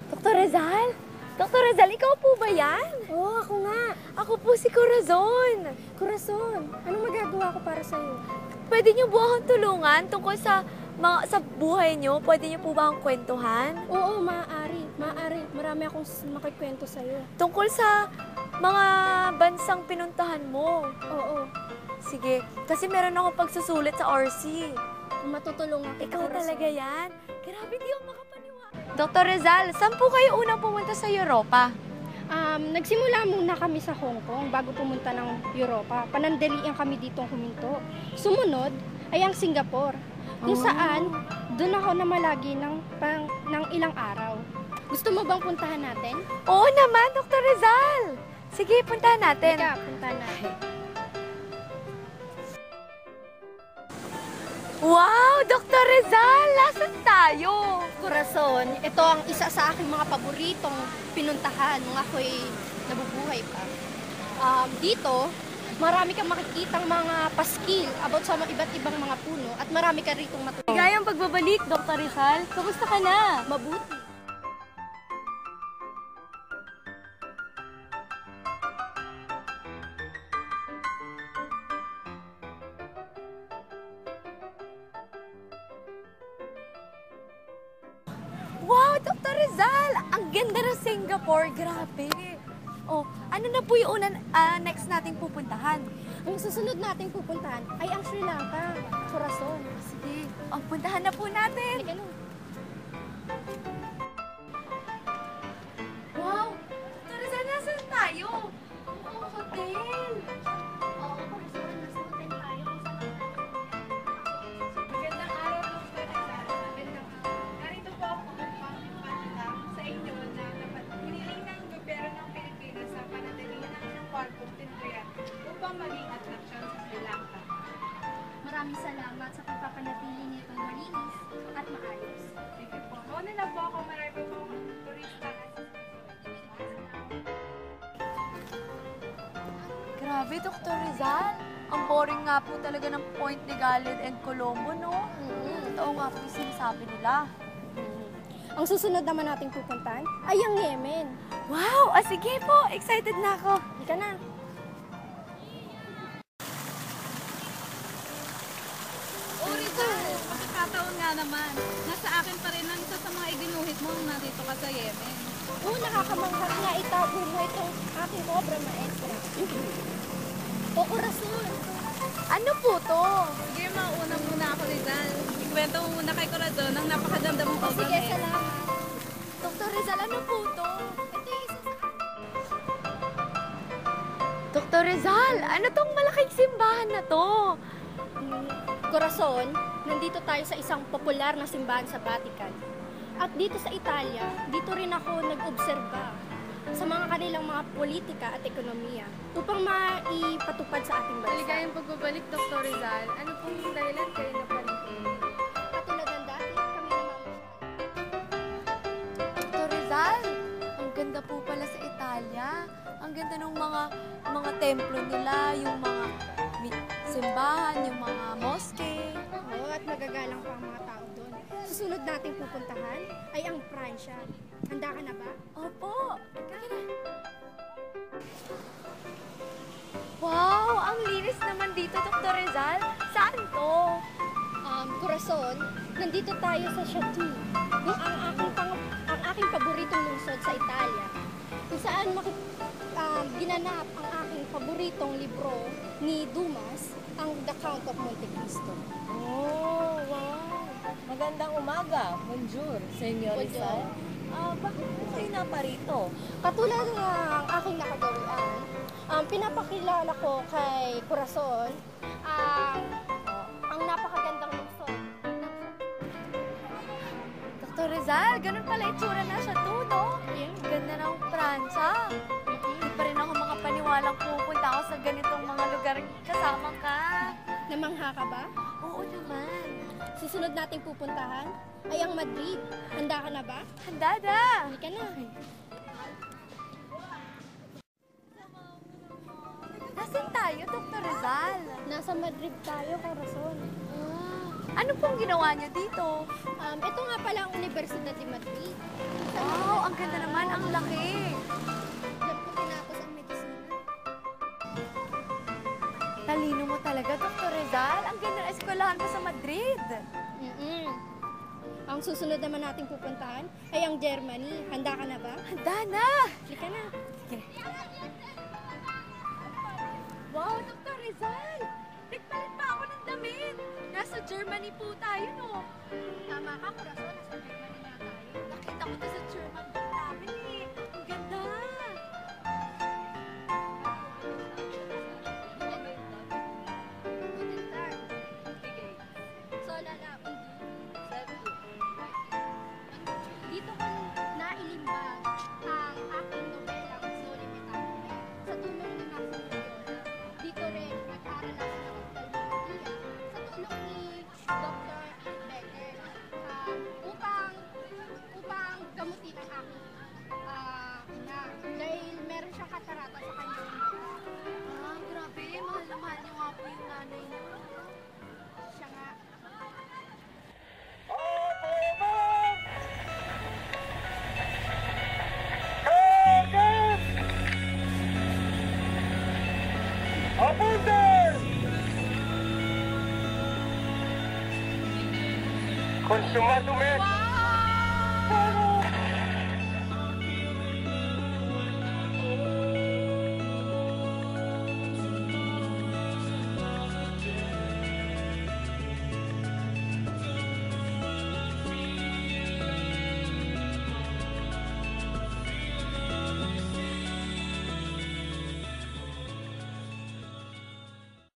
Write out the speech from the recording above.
Dr. Rizal? Dr. Rizal, ikaw po ba yan? Oo, ako nga. Ako po si Corazon. Corazon, anong magagawa ko para sa'yo? Pwede niyo po akong tulungan tungkol sa buhay niyo? Pwede niyo po ba akong kwentuhan? Oo, maaari. Maaari. Marami akong makikwento sa'yo. Tungkol sa mga bansang pinuntahan mo? Oo. Sige, kasi meron akong pagsusulit sa RC. Matutulungan kita, Ikaw Corazon. talaga yan? Grabe, di ako makapaniwala. Dr. Rizal, saan po kayo unang pumunta sa Europa? Nagsimula muna kami sa Hong Kong bago pumunta ng Europa. Panandalian kami dito huminto. Sumunod ay ang Singapore, kung saan doon ako namalagi ng ilang araw. Gusto mo bang puntahan natin? Oo naman, Dr. Rizal. Sige, puntahan natin. Teka, puntahan natin. Wow, Dr. Rizal! Nasaan tayo? Corazon, ito ang isa sa aking mga paboritong pinuntahan nung ako'y nabubuhay pa. Dito, marami kang makikitang mga paskil about sa iba't ibang mga puno at marami ka ritong matutunan. Ligayang pagbabalik, Dr. Rizal. Kamusta ka na? Mabuti. Wow, Dr. Rizal! Ang ganda ng Singapore. Grabe. Oh, ano na po yung next nating pupuntahan? Ang susunod nating pupuntahan ay ang Sri Lanka, Corazon. Sige, puntahan na po natin. Halika na. Wow, Dr. Rizal, nasaan tayo? Ang hotel. Oo, Corazon, nasa hotel tayo. Magandang araw, Dr. Rizal. Magandang araw. Narito po ako magpapakita sa inyo na hiniling ng gobyerno ng Pilipinas sa panatilihan ng inyong parkong tinuturian upang maging atraksyon sa Sri Lanka. Maraming salamat sa pagpapanatili nito malinis at maayos. Sige po. Noon na po ako marami po akong turista at Grabe, Dr. Rizal. Ang boring nga po talaga ng Point de Galid and Colombo, no? Totoo nga po yung sinasabi nila. Ang susunod naman nating pupuntahan ay ang Yemen. Wow! Sige po, excited na ako. Halika na. Rizal, pagkakataon nga naman. Nasa akin pa rin ang isa sa mga iginuhit mo nung nandito ka sa Yemen. Oo, nakakamangha na itago mo itong aking obra maestra. O Corazon, Ano po to? Sige, mauna muna ako, Rizal. Ikwento mo muna kay Corazon ang napakaganda mong obra sige, maestra. salamat. Dr. Rizal, ano po to? Ito yung isa sa... Dr. Rizal, ano tong malaking simbahan na to? Corazon, nandito tayo sa isang popular na simbahan sa Vatican. At dito sa Italia, dito rin ako nag-obserba sa mga kanilang mga politika at ekonomiya upang maipatupad sa ating bansa. maligayang pagbabalik, Dr. Rizal. Ano pong dahilan kayo na palito? Katulad ng dati, kami namamasyal. Dr. Rizal, ang ganda po pala sa Italia. Ang ganda ng mga templo nila, yung mga simbahan, yung mga mosque. Oo, at magagalang pa ang mga tao doon. Susunod nating pupuntahan ay ang Pransya. Handa ka na ba? Opo. Wow, ang linis naman dito, Dr. Rizal. Saan to? Corazon, nandito tayo sa Chateau, ang aking paboritong lungsod sa Italia, kung saan ginanap ang aking paboritong libro ni Dumas, ang The Count of Monte Cristo. Oh, wow. Magandang umaga. Bonjour, Senyor Rizal. Bakit po kayo naparito? Katulad ng aking nakagawian, Pinapakilala ko kay Corazon ang napakagandang lungsod. Dr. Rizal, ganun pala itsura na siya to, no? Yeah. Ganda ng Pransa. Hindi pa rin ako makapaniwalang pupunta ako sa ganitong mga lugar kasama ka. Namangha ka ba? Oo naman. Susunod nating pupuntahan ay ang Madrid. Handa ka na ba? Handa na. Halika na. Nasaan tayo, Dr. Rizal? Nasa Madrid tayo, Corazon. Ano pong ginawa niyo dito? Ito nga pala ang Universidad de Madrid. Wow, ang ganda naman, ang laki. Diyan ko tinapos ang medisina. Talino mo talaga, Dr. Rizal. Ang ganda ng eskwelahan mo sa Madrid. Ang susunod naman nating pupuntahan ay ang Germany. Handa ka na ba? Handa na. Halika na. Sige. Wow, Dr. Rizal! Nagpalit pa ako ng damit! Nasa Germany po tayo, no? Tama ka, Corazon. Nasa Germany na tayo. Nakita ko to sa German book namin eh. Ang ganda! Guten Tag. Solala undi. Dito ko nailimbag ang aking nobelang Solimitante. Sa tulong ni Maximo Viola. Dito rin nag-aral ako ng oftalmologia sa tulong ni Dr. Becker upang gamutin ang aking ina. Dahil meron siyang katarata sa kanyang mata. Ah, grabe. Mahal na mahal niyo nga po yung nanay niyo. Siya nga. Consumado, men!